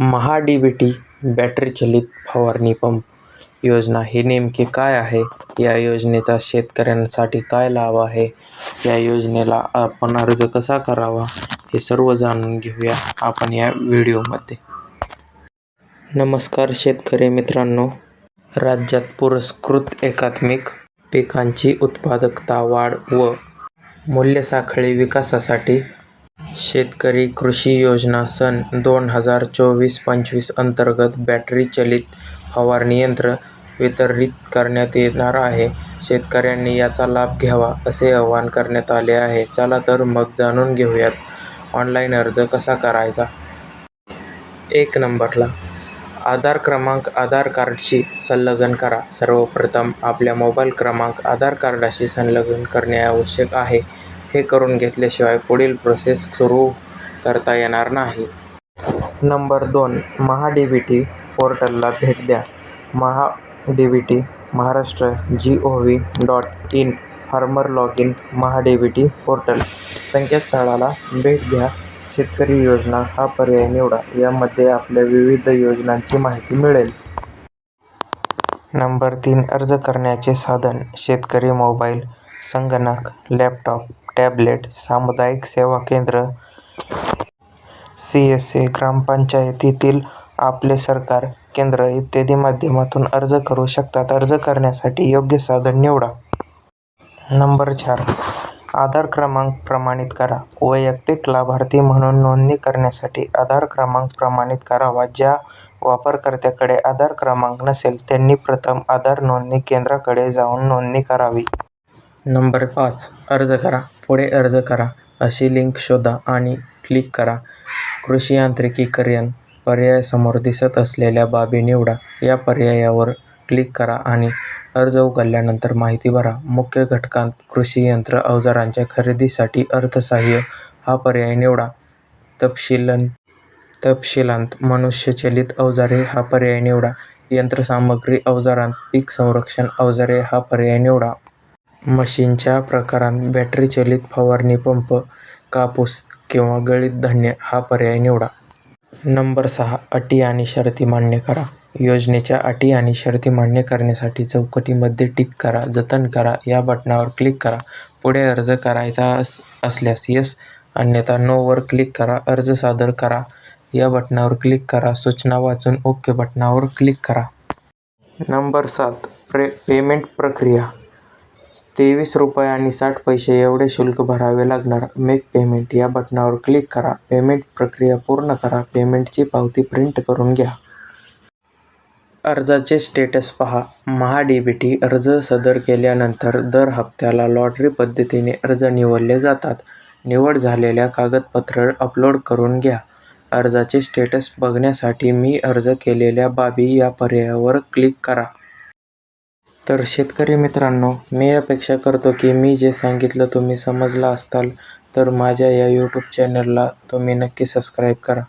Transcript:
महा-डी-बी-टी battery चलित फवारणी pump योजना हे नेमके काय आहे? या योजनेचा शेतकऱ्यांसाठी काय लाभ आहे? या योजनेला आपण अर्ज कसा करावा? हे सर्व जाणून घेऊया आपण या व्हिडिओमध्ये. नमस्कार शेतकरी मित्रांनो. राज्यात पुरस्कृत एकात्मिक पिकांची उत्पादकता वाढ व मूल्य साखळी विकासासाठी शेतकरी कृषी योजना सन 2024-25 अंतर्गत बॅटरी चलित फवारणी यंत्र वितरित करण्यात येणार आहे. शेतकऱ्यांनी याचा लाभ घ्यावा असे आवाहन करण्यात आले आहे. चला तर मग जाणून घेऊयात. ऑनलाईन अर्ज कसा करायचा? 1 नंबरला आधार क्रमांक आधार कार्डशी संलग्न करा. सर्वप्रथम आपल्या मोबाईल क्रमांक आधार कार्डशी संलग्न करणे आवश्यक आहे. हे करून घेतल्याशिवाय पुढील प्रोसेस सुरू करता येणार नाही. नंबर 2 महा-डी-बी-टी पोर्टलला भेट द्या. MahaDBT Maharashtra gov.in farmer log in MahaDBT portal संकेतस्थळाला भेट द्या. शेतकरी योजना हा पर्याय निवडा. यामध्ये आपल्या विविध योजनांची माहिती मिळेल. नंबर 3 अर्ज करण्याचे साधन शेतकरी मोबाईल, संगणक, लॅपटॉप, टॅबलेट, सामुदायिक सेवा केंद्र, CSA, ग्रामपंचायतीतील आपले सरकार केंद्र इत्यादी माध्यमातून अर्ज करू शकतात. अर्ज करण्यासाठी योग्य साधन निवडा. नंबर 4 आधार क्रमांक प्रमाणित करा. वैयक्तिक लाभार्थी म्हणून नोंदणी करण्यासाठी आधार क्रमांक प्रमाणित करावा. ज्या वापरकर्त्याकडे आधार क्रमांक नसेल त्यांनी प्रथम आधार नोंदणी केंद्राकडे जाऊन नोंदणी करावी. नंबर 5 अर्ज करा. पुढे अर्ज करा अशी लिंक शोधा आणि क्लिक करा. कृषी यांत्रिकीकरण पर्यायासमोर दिसत असलेल्या बाबी निवडा. या पर्यायावर क्लिक करा आणि अर्ज उघडल्यानंतर माहिती भरा. मुख्य घटकांत कृषी यंत्र अवजारांच्या खरेदीसाठी अर्थसहाय्य हा पर्याय निवडा. तपशिलांत मनुष्यचलित अवजारे हा पर्याय निवडा. यंत्रसामग्री अवजारांत पीक संरक्षण अवजारे हा पर्याय निवडा. मशीनच्या प्रकारांत बॅटरी चलित फवारणी पंप, कापूस किंवा गळीत धान्य हा पर्याय निवडा. नंबर 6 अटी आणि शर्ती मान्य करा. योजनेच्या अटी आणि शर्ती मान्य करण्यासाठी चौकटीमध्ये टिक करा. जतन करा या बटणावर क्लिक करा. पुढे अर्ज करायचा असल्यास येस अन्यथा नो वर क्लिक करा. अर्ज सादर करा या बटणावर क्लिक करा. सूचना वाचून ओके बटणावर क्लिक करा. नंबर 7 पेमेंट प्रक्रिया. ₹23.60 एवढे शुल्क भरावे लागणार. मेक पेमेंट या बटणावर क्लिक करा. पेमेंट प्रक्रिया पूर्ण करा. पेमेंटची पावती प्रिंट करून घ्या. अर्जाचे स्टेटस पहा. महा-डी-बी-टी अर्ज सादर केल्यानंतर दर हप्त्याला लॉटरी पद्धतीने अर्ज निवडले जातात. निवड झालेल्या कागदपत्र अपलोड करून घ्या. अर्जाचे स्टेटस बघण्यासाठी मी अर्ज केलेल्या बाबी या पर्यायावर क्लिक करा. तर शेतकरी मित्रांनो, मी अपेक्षा करतो की मी जे सांगितलं तुम्ही समजला असाल. तर माझ्या या YouTube चॅनलला तुम्ही नक्की सबस्क्राईब करा.